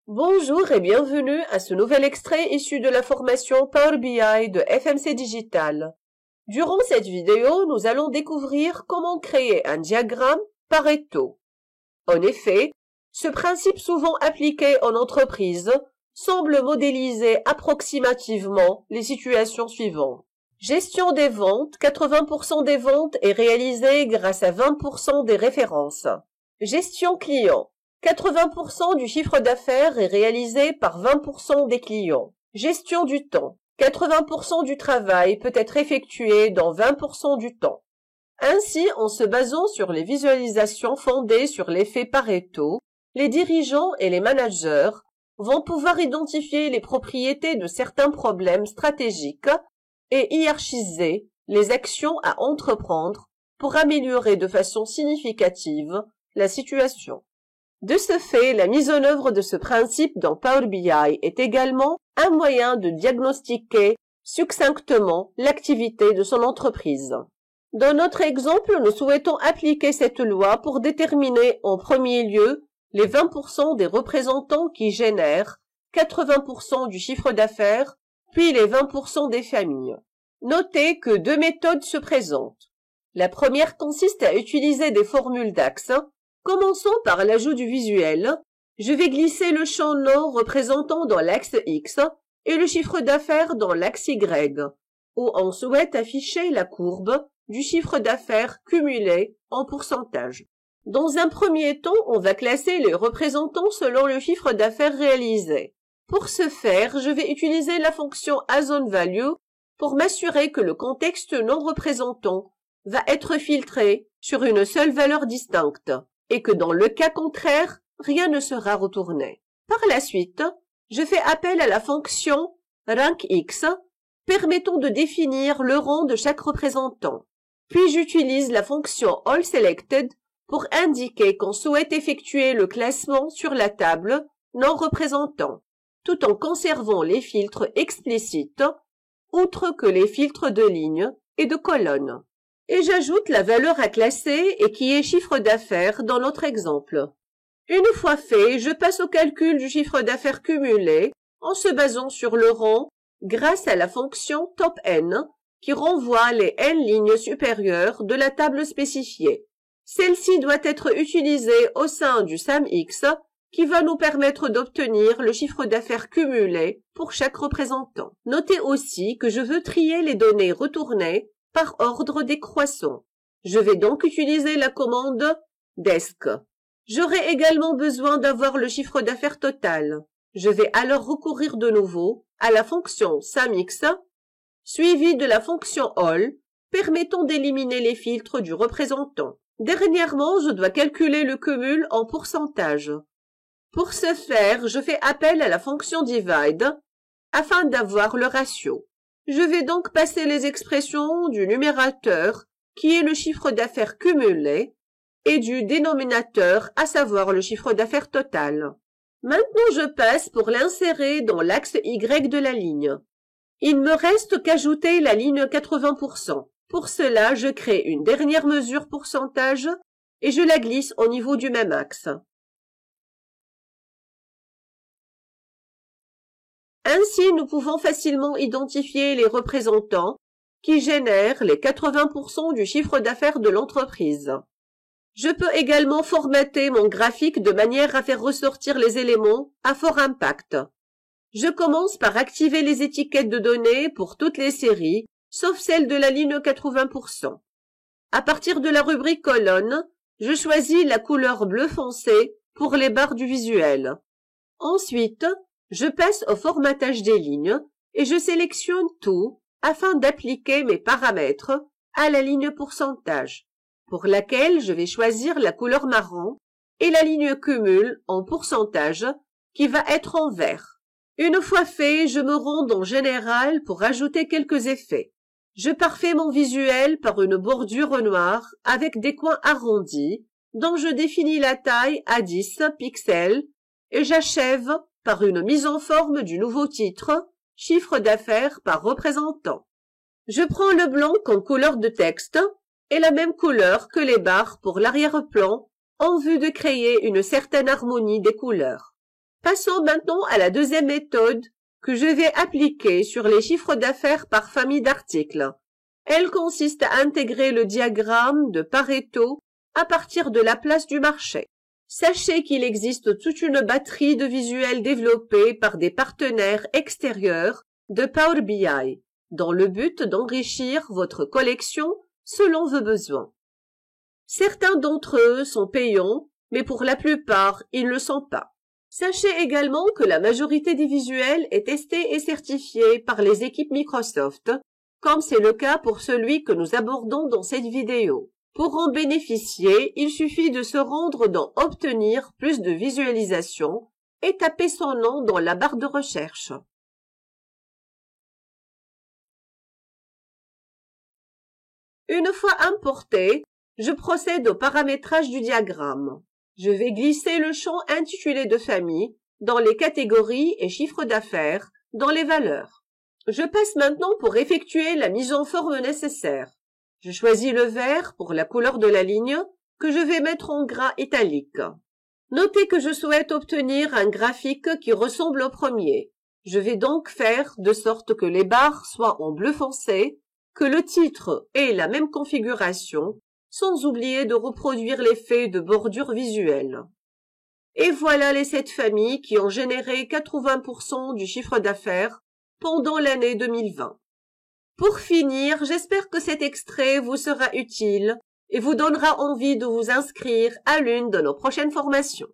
Bonjour et bienvenue à ce nouvel extrait issu de la formation Power BI de FMC Digital. Durant cette vidéo, nous allons découvrir comment créer un diagramme Pareto. En effet, ce principe souvent appliqué en entreprise semble modéliser approximativement les situations suivantes. Gestion des ventes, 80% des ventes est réalisée grâce à 20% des références. Gestion client. 80% du chiffre d'affaires est réalisé par 20% des clients. Gestion du temps. 80% du travail peut être effectué dans 20% du temps. Ainsi, en se basant sur les visualisations fondées sur l'effet Pareto, les dirigeants et les managers vont pouvoir identifier les propriétés de certains problèmes stratégiques et hiérarchiser les actions à entreprendre pour améliorer de façon significative la situation. De ce fait, la mise en œuvre de ce principe dans Power BI est également un moyen de diagnostiquer succinctement l'activité de son entreprise. Dans notre exemple, nous souhaitons appliquer cette loi pour déterminer en premier lieu les 20% des représentants qui génèrent 80% du chiffre d'affaires, puis les 20% des familles. Notez que deux méthodes se présentent. La première consiste à utiliser des formules d'axes. Commençons par l'ajout du visuel. Je vais glisser le champ nom représentant dans l'axe X et le chiffre d'affaires dans l'axe Y, où on souhaite afficher la courbe du chiffre d'affaires cumulé en pourcentage. Dans un premier temps, on va classer les représentants selon le chiffre d'affaires réalisé. Pour ce faire, je vais utiliser la fonction AsOnValue pour m'assurer que le contexte non représentant va être filtré sur une seule valeur distincte et que dans le cas contraire, rien ne sera retourné. Par la suite, je fais appel à la fonction RankX permettant de définir le rang de chaque représentant. Puis j'utilise la fonction AllSelected pour indiquer qu'on souhaite effectuer le classement sur la table non représentant, tout en conservant les filtres explicites, outre que les filtres de lignes et de colonnes. Et j'ajoute la valeur à classer et qui est chiffre d'affaires dans notre exemple. Une fois fait, je passe au calcul du chiffre d'affaires cumulé en se basant sur le rang grâce à la fonction TopN qui renvoie les n lignes supérieures de la table spécifiée. Celle-ci doit être utilisée au sein du SAMX qui va nous permettre d'obtenir le chiffre d'affaires cumulé pour chaque représentant. Notez aussi que je veux trier les données retournées par ordre décroissant. Je vais donc utiliser la commande DESC. J'aurai également besoin d'avoir le chiffre d'affaires total. Je vais alors recourir de nouveau à la fonction SAMX, suivie de la fonction ALL, permettant d'éliminer les filtres du représentant. Dernièrement, je dois calculer le cumul en pourcentage. Pour ce faire, je fais appel à la fonction divide afin d'avoir le ratio. Je vais donc passer les expressions du numérateur, qui est le chiffre d'affaires cumulé, et du dénominateur, à savoir le chiffre d'affaires total. Maintenant, je passe pour l'insérer dans l'axe Y de la ligne. Il me reste qu'ajouter la ligne 80%. Pour cela, je crée une dernière mesure pourcentage et je la glisse au niveau du même axe. Ainsi, nous pouvons facilement identifier les représentants qui génèrent les 80% du chiffre d'affaires de l'entreprise. Je peux également formater mon graphique de manière à faire ressortir les éléments à fort impact. Je commence par activer les étiquettes de données pour toutes les séries, sauf celle de la ligne 80%. À partir de la rubrique colonne, je choisis la couleur bleu foncé pour les barres du visuel. Ensuite, je passe au formatage des lignes et je sélectionne tout afin d'appliquer mes paramètres à la ligne pourcentage, pour laquelle je vais choisir la couleur marron et la ligne cumul en pourcentage qui va être en vert. Une fois fait, je me rends dans Général pour ajouter quelques effets. Je parfais mon visuel par une bordure noire avec des coins arrondis dont je définis la taille à 10 pixels et j'achève par une mise en forme du nouveau titre, chiffre d'affaires par représentant. Je prends le blanc comme couleur de texte et la même couleur que les barres pour l'arrière-plan en vue de créer une certaine harmonie des couleurs. Passons maintenant à la deuxième méthode que je vais appliquer sur les chiffres d'affaires par famille d'articles. Elle consiste à intégrer le diagramme de Pareto à partir de la place du marché. Sachez qu'il existe toute une batterie de visuels développés par des partenaires extérieurs de Power BI, dans le but d'enrichir votre collection selon vos besoins. Certains d'entre eux sont payants, mais pour la plupart, ils ne le sont pas. Sachez également que la majorité des visuels est testé et certifié par les équipes Microsoft, comme c'est le cas pour celui que nous abordons dans cette vidéo. Pour en bénéficier, il suffit de se rendre dans « Obtenir plus de visualisation » et taper son nom dans la barre de recherche. Une fois importé, je procède au paramétrage du diagramme. Je vais glisser le champ intitulé de famille dans les catégories et chiffres d'affaires dans les valeurs. Je passe maintenant pour effectuer la mise en forme nécessaire. Je choisis le vert pour la couleur de la ligne que je vais mettre en gras italique. Notez que je souhaite obtenir un graphique qui ressemble au premier. Je vais donc faire de sorte que les barres soient en bleu foncé, que le titre ait la même configuration, sans oublier de reproduire l'effet de bordure visuelle. Et voilà les 7 familles qui ont généré 80% du chiffre d'affaires pendant l'année 2020. Pour finir, j'espère que cet extrait vous sera utile et vous donnera envie de vous inscrire à l'une de nos prochaines formations.